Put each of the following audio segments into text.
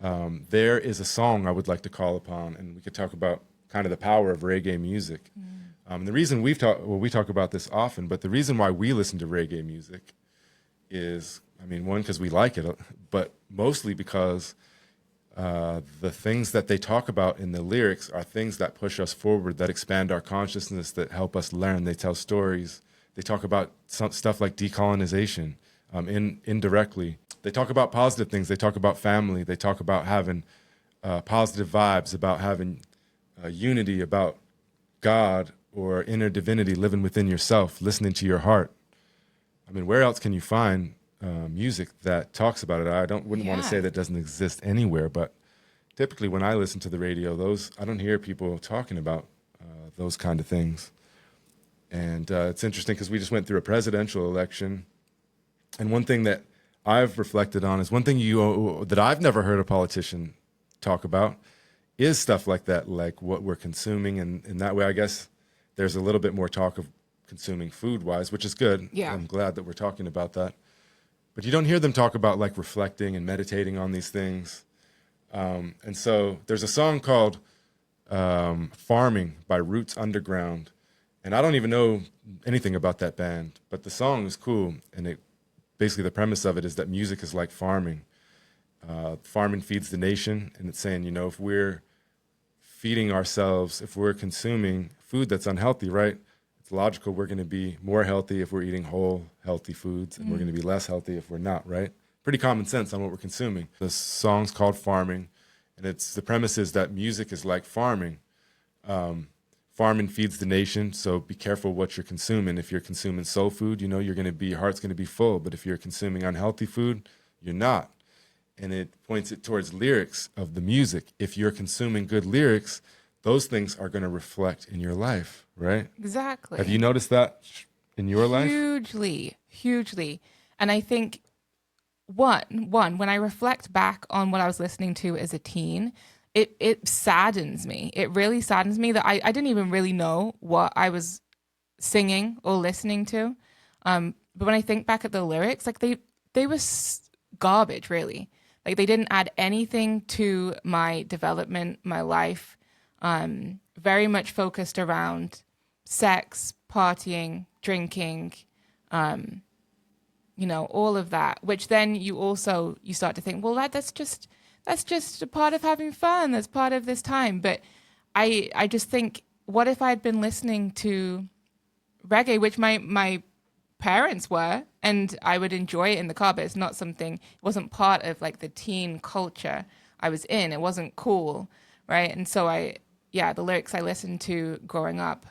there is a song I would like to call upon, and we could talk about kind of the power of reggae music. The reason we talk about this often, but the reason why we listen to reggae music is, I mean, one, because we like it, but mostly because the things that they talk about in the lyrics are things that push us forward, that expand our consciousness, that help us learn. They tell stories. They talk about some stuff like decolonization indirectly. They talk about positive things. They talk about family. They talk about having positive vibes, about having unity, about God or inner divinity living within yourself, listening to your heart. I mean, where else can you find music that talks about it? Wouldn't want to say that doesn't exist anywhere, but typically when I listen to the radio, I don't hear people talking about those kind of things. And it's interesting because we just went through a presidential election, and one thing that I've reflected on is one thing that I've never heard a politician talk about is stuff like that, like what we're consuming, and in that way, I guess there's a little bit more talk of consuming food-wise, which is good. Yeah. I'm glad that we're talking about that. But you don't hear them talk about like reflecting and meditating on these things. And so there's a song called Farming by Roots Underground. And I don't even know anything about that band, but the song is cool. And basically the premise of it is that music is like farming. Farming feeds the nation. And it's saying, if we're feeding ourselves, if we're consuming food that's unhealthy, right? It's logical we're going to be more healthy if we're eating whole, healthy foods, and we're going to be less healthy if we're not, right? Pretty common sense on what we're consuming. The song's called Farming, and the premise is that music is like farming. Farming feeds the nation, so be careful what you're consuming. If you're consuming soul food, your heart's going to be full. But if you're consuming unhealthy food, you're not. And it points it towards lyrics of the music. If you're consuming good lyrics, those things are going to reflect in your life, right? Exactly. Have you noticed that in your life? Hugely. And I think, when I reflect back on what I was listening to as a teen, it saddens me. It really saddens me that I didn't even really know what I was singing or listening to. But when I think back at the lyrics, like they were garbage, really. Like they didn't add anything to my development, my life. Very much focused around sex, partying, drinking, all of that, which then you start to think, well, that's just a part of having fun. That's part of this time. But I just think, what if I had been listening to reggae, which my parents were, and I would enjoy it in the car, but it wasn't part of like the teen culture I was in. It wasn't cool. Right. And so the lyrics I listened to growing up,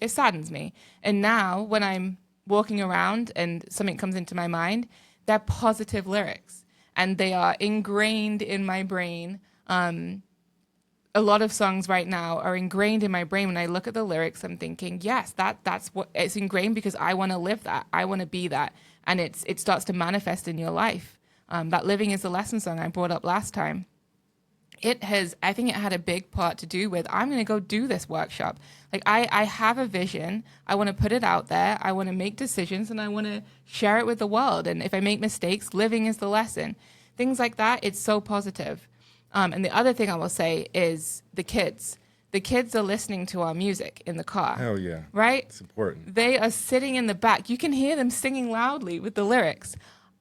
it saddens me. And now when I'm walking around and something comes into my mind, they're positive lyrics and they are ingrained in my brain. A lot of songs right now are ingrained in my brain. When I look at the lyrics, I'm thinking, yes, that's what it's ingrained, because I want to live that. I want to be that. And it starts to manifest in your life. That Living is the Lesson song I brought up last time. I think it had a big part to do with, I'm going to go do this workshop. Like I have a vision. I want to put it out there. I want to make decisions and I want to share it with the world. And if I make mistakes, living is the lesson. Things like that. It's so positive. And the other thing I will say is the kids. The kids are listening to our music in the car. Hell yeah. Right? It's important. They are sitting in the back. You can hear them singing loudly with the lyrics.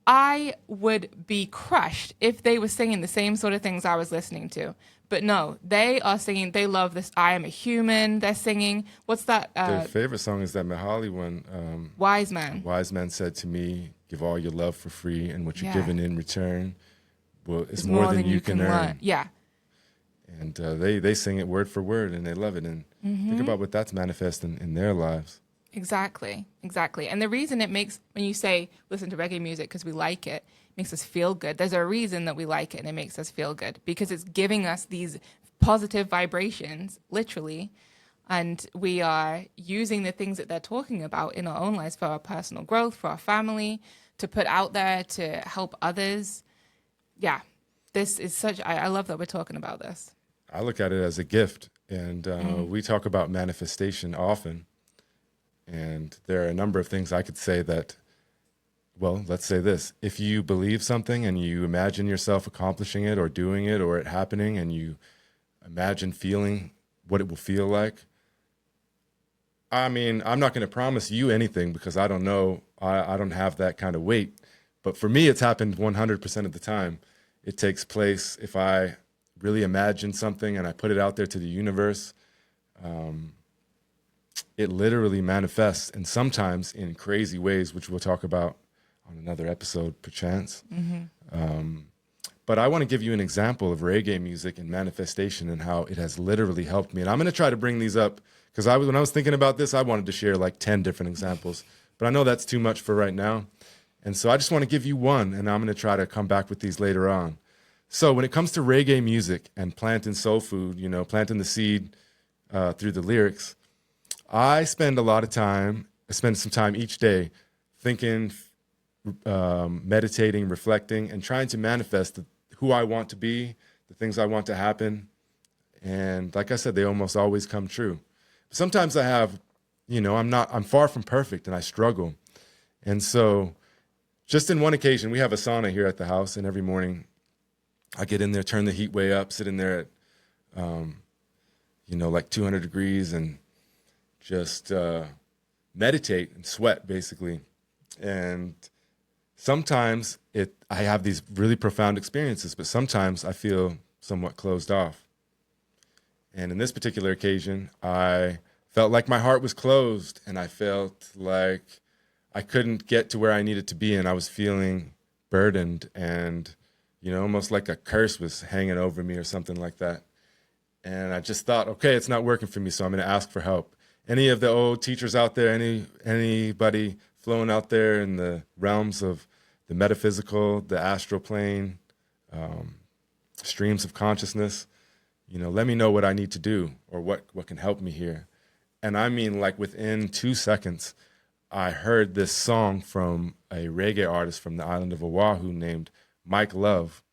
I would be crushed if they were singing the same sort of things I was listening to. But no, they are singing. They love this I Am a Human. They're singing. What's that? Their favorite song is that Mahali one. Wise Man. Wise Man said to me, give all your love for free, and what you're given in return, well, it's more than you can earn. Yeah. And they sing it word for word, and they love it. And think about what that's manifesting in their lives. Exactly. And the reason it makes, when you say listen to reggae music because we like it, makes us feel good. There's a reason that we like it and it makes us feel good, because it's giving us these positive vibrations, literally. And we are using the things that they're talking about in our own lives for our personal growth, for our family, to put out there, to help others. Yeah, this is I love that we're talking about this. I look at it as a gift, and we talk about manifestation often. And there are a number of things I could say that well, let's say this. If you believe something and you imagine yourself accomplishing it or doing it or it happening, and you imagine feeling what it will feel like, I mean, I'm not going to promise you anything because I don't know. I don't have that kind of weight. But for me, it's happened 100% of the time. It takes place if I really imagine something and I put it out there to the universe. It literally manifests, and sometimes in crazy ways, which we'll talk about on another episode, perchance. But I want to give you an example of reggae music and manifestation and how it has literally helped me. And I'm going to try to bring these up because when I was thinking about this, I wanted to share like 10 different examples. But I know that's too much for right now. And so I just want to give you one, and I'm going to try to come back with these later on. So when it comes to reggae music and planting soul food, you know, planting the seed through the lyrics, I spend some time each day thinking, meditating, reflecting, and trying to manifest who I want to be, the things I want to happen. And like I said, they almost always come true. Sometimes I have, you know, I'm far from perfect and I struggle. And so just in one occasion, we have a sauna here at the house, and every morning I get in there, turn the heat way up, sit in there at, you know, like 200 degrees and just meditate and sweat, basically. And sometimes I have these really profound experiences, but sometimes I feel somewhat closed off. And in this particular occasion, I felt like my heart was closed, and I felt like I couldn't get to where I needed to be, and I was feeling burdened, and, you know, almost like a curse was hanging over me or something like that. And I just thought, okay, it's not working for me, so I'm going to ask for help. Any of the old teachers out there, anybody flowing out there in the realms of the metaphysical, the astral plane, streams of consciousness, you know, let me know what I need to do or what can help me here. And I mean, like within 2 seconds, I heard this song from a reggae artist from the island of Oahu named Mike Love.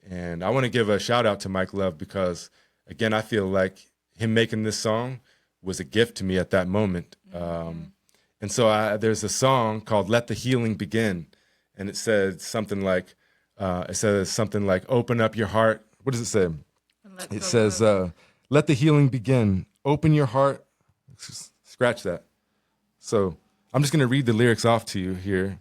And I want to give a shout out to Mike Love because, again, I feel like him making this song was a gift to me at that moment. And so there's a song called Let the Healing Begin. And it says something like, open up your heart. What does it say? It says, let the healing begin. Open your heart. Scratch that. So I'm just going to read the lyrics off to you here.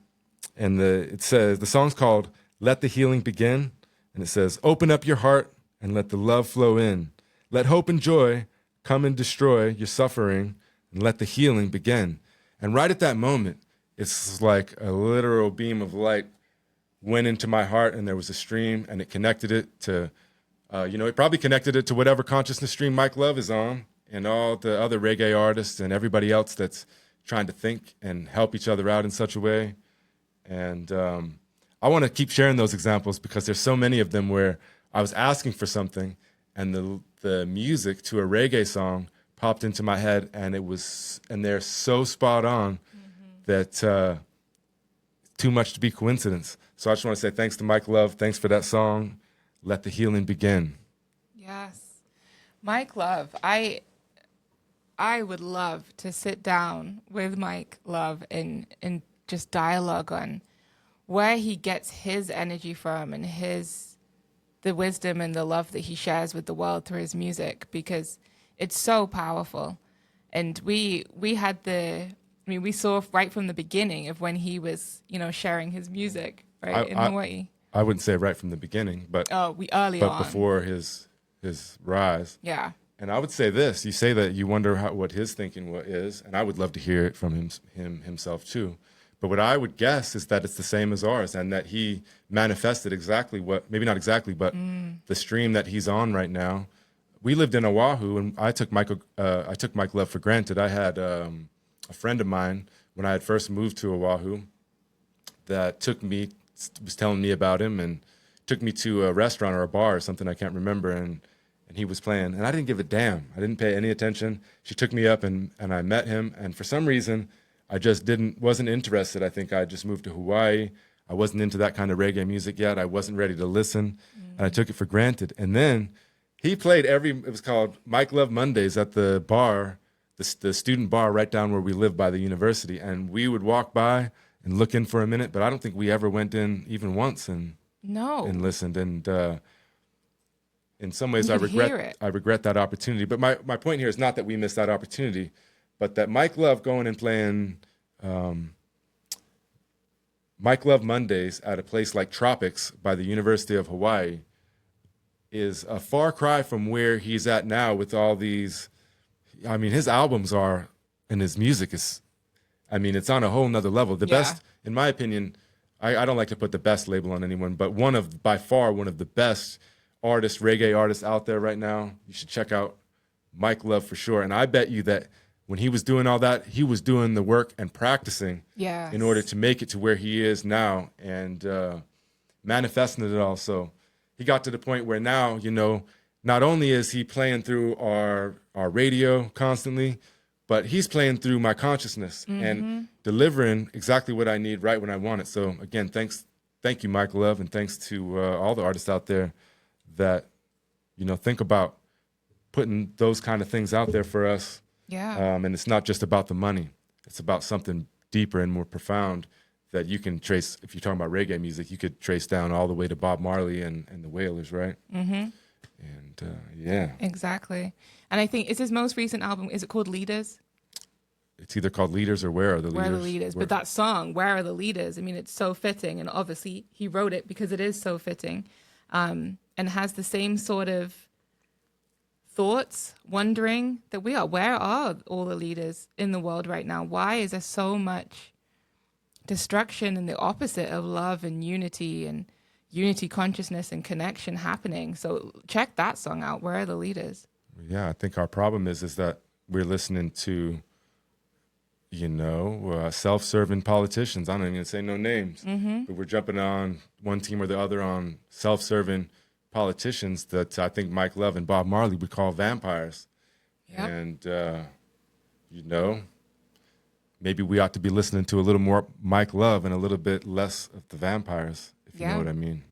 And it says, the song's called Let the Healing Begin. And it says, open up your heart and let the love flow in. Let hope and joy come and destroy your suffering and let the healing begin. And right at that moment, it's like a literal beam of light went into my heart, and there was a stream, and it connected it to, it probably connected it to whatever consciousness stream Mike Love is on, and all the other reggae artists and everybody else that's trying to think and help each other out in such a way. And I want to keep sharing those examples because there's so many of them where I was asking for something, and the music to a reggae song popped into my head, and they're so spot on that too much to be coincidence. So I just want to say thanks to Mike Love. Thanks for that song. Let the healing begin. Yes. Mike Love. I would love to sit down with Mike Love and just dialogue on where he gets his energy from and the wisdom and the love that he shares with the world through his music, because it's so powerful. And we saw right from the beginning of when he was, sharing his music, right, in Hawaii. I wouldn't say right from the beginning, but early on. But before his rise. Yeah. And I would say this: you say that you wonder what his thinking is, and I would love to hear it from himself too. But what I would guess is that it's the same as ours, and that he manifested exactly maybe not exactly, but the stream that he's on right now. We lived in Oahu, and I took Mike Love for granted. I had a friend of mine when I had first moved to Oahu that was telling me about him and took me to a restaurant or a bar or something, I can't remember, and he was playing, and I didn't give a damn. I didn't pay any attention. She took me up, and I met him, and for some reason, I just wasn't interested. I think I just moved to Hawaii. I wasn't into that kind of reggae music yet. I wasn't ready to listen, and I took it for granted. And then he played it was called Mike Love Mondays at the bar, the student bar right down where we lived by the university, and we would walk by, and look in for a minute, but I don't think we ever went in even once and No. listened. And in some ways, You could hear it. I regret that opportunity. But my point here is not that we missed that opportunity, but that Mike Love going and playing Mike Love Mondays at a place like Tropics by the University of Hawaii is a far cry from where he's at now with all these. I mean, his albums are, and his music is, I mean, it's on a whole nother level. The best, in my opinion, I don't like to put the best label on anyone, but by far, one of the best artists, reggae artists out there right now. You should check out Mike Love for sure. And I bet you that when he was doing all that, he was doing the work and practicing in order to make it to where he is now and manifesting it all. So he got to the point where now, you know, not only is he playing through our radio constantly, but he's playing through my consciousness and delivering exactly what I need right when I want it. So again, thank you, Mike Love, and thanks to all the artists out there that, you know, think about putting those kind of things out there for us. Yeah. And it's not just about the money. It's about something deeper and more profound that you can trace. If you're talking about reggae music, you could trace down all the way to Bob Marley and the Wailers, right? Mm-hmm. And yeah. Exactly. And I think, is his most recent album, is it called Leaders? It's either called Leaders or Where Are the Leaders? Where Are the Leaders? But that song, Where Are the Leaders? I mean, it's so fitting. And obviously he wrote it because it is so fitting. And has the same sort of thoughts, wondering that where are all the leaders in the world right now? Why is there so much destruction and the opposite of love and unity consciousness and connection happening? So check that song out. Where are the leaders? Yeah, I think our problem is that we're listening to, you know, self-serving politicians. I don't even say no names, but we're jumping on one team or the other on self-serving politicians that I think Mike Love and Bob Marley would call vampires. Yep. And, you know, maybe we ought to be listening to a little more Mike Love and a little bit less of the vampires, if you know what I mean.